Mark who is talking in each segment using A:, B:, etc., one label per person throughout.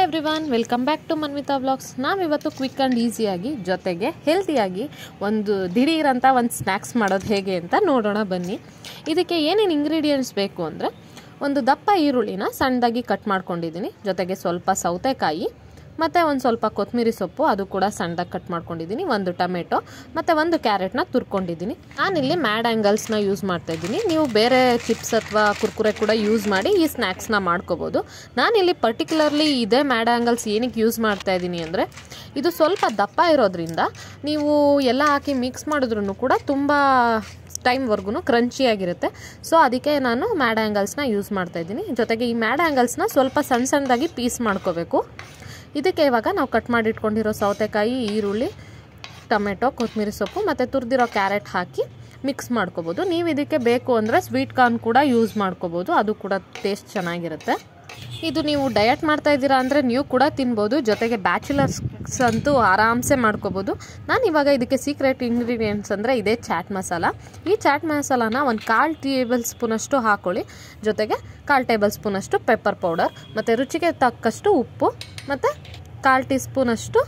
A: Everyone, welcome back to Manvita vlogs. ನಾವಿವತ್ತು quick and ಈಸಿಯಾಗಿ ಜೊತೆಗೆ ಹೆಲ್ತಿಯಾಗಿ ಒಂದು ದಿಢೀರಂತ ಒಂದು ಸ್ನ್ಯಾಕ್ಸ್ ಮಾಡೋದು ಹೇಗೆ ಅಂತ ನೋಡೋಣ ಬನ್ನಿ. ಇದಕ್ಕೆ ಏನೇನು ಇಂಗ್ರೀಡಿಯೆಂಟ್ಸ್ ಬೇಕು ಅಂದರೆ, ಒಂದು ದಪ್ಪ ಈರುಳ್ಳಿನ ಸಣ್ಣದಾಗಿ ಕಟ್ ಮಾಡ್ಕೊಂಡಿದ್ದೀನಿ, ಜೊತೆಗೆ ಸ್ವಲ್ಪ ಸೌತೆಕಾಯಿ ಮತ್ತು ಒಂದು ಸ್ವಲ್ಪ ಕೊತ್ತಂಬರಿ ಸೊಪ್ಪು, ಅದು ಕೂಡ ಸಣ್ಣದಾಗಿ ಕಟ್ ಮಾಡ್ಕೊಂಡಿದ್ದೀನಿ, ಒಂದು ಟೊಮೆಟೊ ಮತ್ತು ಒಂದು ಕ್ಯಾರೆಟ್ನ ತುರ್ಕೊಂಡಿದ್ದೀನಿ. ನಾನಿಲ್ಲಿ ಮ್ಯಾಡ್ ಆ್ಯಂಗಲ್ಸ್ನ ಯೂಸ್ ಮಾಡ್ತಾಯಿದ್ದೀನಿ. ನೀವು ಬೇರೆ ಚಿಪ್ಸ್ ಅಥವಾ ಕುರ್ಕುರೆ ಕೂಡ ಯೂಸ್ ಮಾಡಿ ಈ ಸ್ನ್ಯಾಕ್ಸ್ನ ಮಾಡ್ಕೋಬೋದು. ನಾನಿಲ್ಲಿ ಪರ್ಟಿಕ್ಯುಲರ್ಲಿ ಇದೇ ಮ್ಯಾಡ್ ಆ್ಯಂಗಲ್ಸ್ ಏನಕ್ಕೆ ಯೂಸ್ ಮಾಡ್ತಾಯಿದ್ದೀನಿ ಅಂದರೆ, ಇದು ಸ್ವಲ್ಪ ದಪ್ಪ ಇರೋದ್ರಿಂದ ನೀವು ಎಲ್ಲ ಹಾಕಿ ಮಿಕ್ಸ್ ಮಾಡಿದ್ರೂ ಕೂಡ ತುಂಬ ಟೈಮ್ವರೆಗೂ ಕ್ರಂಚಿಯಾಗಿರುತ್ತೆ. ಸೊ ಅದಕ್ಕೆ ನಾನು ಮ್ಯಾಡ್ ಆ್ಯಂಗಲ್ಸ್ನ ಯೂಸ್ ಮಾಡ್ತಾಯಿದ್ದೀನಿ. ಜೊತೆಗೆ ಈ ಮ್ಯಾಡ್ ಆ್ಯಂಗಲ್ಸ್ನ ಸ್ವಲ್ಪ ಸಣ್ಣದಾಗಿ ಪೀಸ್ ಮಾಡ್ಕೋಬೇಕು. ಇದಕ್ಕೆ ಇವಾಗ ನಾವು ಕಟ್ ಮಾಡಿ ಇಟ್ಕೊಂಡಿರೋ ಸೌತೆಕಾಯಿ, ಈರುಳ್ಳಿ, ಟೊಮೆಟೊ, ಕೊತ್ತಂಬರಿ ಸೊಪ್ಪು ಮತ್ತು ತುರಿದಿರೋ ಕ್ಯಾರೆಟ್ ಹಾಕಿ ಮಿಕ್ಸ್ ಮಾಡ್ಕೋಬೋದು. ನೀವು ಇದಕ್ಕೆ ಬೇಕು ಅಂದರೆ ಸ್ವೀಟ್ ಕಾರ್ನ್ ಕೂಡ ಯೂಸ್ ಮಾಡ್ಕೋಬೋದು, ಅದು ಕೂಡ ಟೇಸ್ಟ್ ಚೆನ್ನಾಗಿರುತ್ತೆ. ಇದು ನೀವು ಡಯಟ್ ಮಾಡ್ತಾ ಇದ್ದೀರಾ ಅಂದರೆ ನೀವು ಕೂಡ ತಿನ್ಬೋದು, ಜೊತೆಗೆ ಬ್ಯಾಚುಲರ್ಸ್ ಅಂತೂ ಆರಾಮ್ಸೆ ಮಾಡ್ಕೋಬೋದು. ನಾನು ಇವಾಗ ಇದಕ್ಕೆ ಸೀಕ್ರೆಟ್ ಇಂಗ್ರೀಡಿಯೆಂಟ್ಸ್ ಅಂದರೆ ಇದೇ ಚಾಟ್ ಮಸಾಲ. ಈ ಚಾಟ್ ಮಸಾಲಾನ ಒಂದು 1/4 ಟೇಬಲ್ ಸ್ಪೂನಷ್ಟು ಹಾಕ್ಕೊಳ್ಳಿ, ಜೊತೆಗೆ 1/4 ಟೇಬಲ್ ಸ್ಪೂನಷ್ಟು ಪೆಪ್ಪರ್ ಪೌಡರ್ ಮತ್ತು ರುಚಿಗೆ ತಕ್ಕಷ್ಟು ಉಪ್ಪು ಮತ್ತು 1/4 ಟೀ ಸ್ಪೂನಷ್ಟು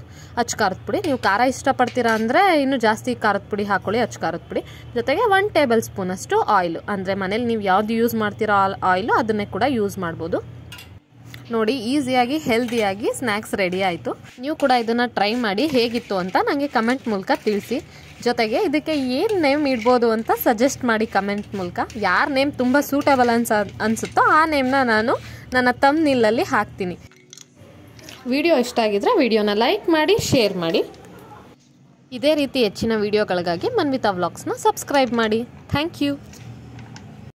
A: ಅಚ್ಚ ಖಾರದ ಪುಡಿ. ನೀವು ಖಾರ ಇಷ್ಟಪಡ್ತೀರಾ ಅಂದರೆ ಇನ್ನೂ ಜಾಸ್ತಿ ಖಾರದ ಪುಡಿ ಹಾಕ್ಕೊಳ್ಳಿ, ಅಚ್ಚ ಖಾರದ ಪುಡಿ. ಜೊತೆಗೆ 1 ಟೇಬಲ್ ಸ್ಪೂನಷ್ಟು ಆಯಿಲು, ಅಂದರೆ ಮನೇಲಿ ನೀವು ಯಾವುದು ಯೂಸ್ ಮಾಡ್ತೀರೋ ಆಯಿಲು ಅದನ್ನೇ ಕೂಡ ಯೂಸ್ ಮಾಡ್ಬೋದು. ನೋಡಿ, ಈಸಿಯಾಗಿ ಹೆಲ್ದಿಯಾಗಿ ಸ್ನ್ಯಾಕ್ಸ್ ರೆಡಿ ಆಯಿತು. ನೀವು ಕೂಡ ಇದನ್ನು ಟ್ರೈ ಮಾಡಿ ಹೇಗಿತ್ತು ಅಂತ ನನಗೆ ಕಮೆಂಟ್ ಮೂಲಕ ತಿಳಿಸಿ. ಜೊತೆಗೆ ಇದಕ್ಕೆ ಏನು ನೇಮ್ ಇಡ್ಬೋದು ಅಂತ ಸಜೆಸ್ಟ್ ಮಾಡಿ ಕಮೆಂಟ್ ಮೂಲಕ. ಯಾರ ನೇಮ್ ತುಂಬ ಸೂಟಬಲ್ ಅನಿಸುತ್ತೋ ಆ ನೇಮ್ನ ನಾನು ನನ್ನ ಥಂಬ್ನೇಲಲ್ಲಿ ಹಾಕ್ತೀನಿ. ವಿಡಿಯೋ ಇಷ್ಟ ಆಗಿದ್ರೆ ವಿಡಿಯೋನ ಲೈಕ್ ಮಾಡಿ, ಶೇರ್ ಮಾಡಿ. ಇದೇ ರೀತಿ ಹೆಚ್ಚಿನ ವಿಡಿಯೋಗಳಿಗಾಗಿ ಮನ್ವಿತಾ ವ್ಲಾಗ್ಸ್ನ ಸಬ್ಸ್ಕ್ರೈಬ್ ಮಾಡಿ. Thank you.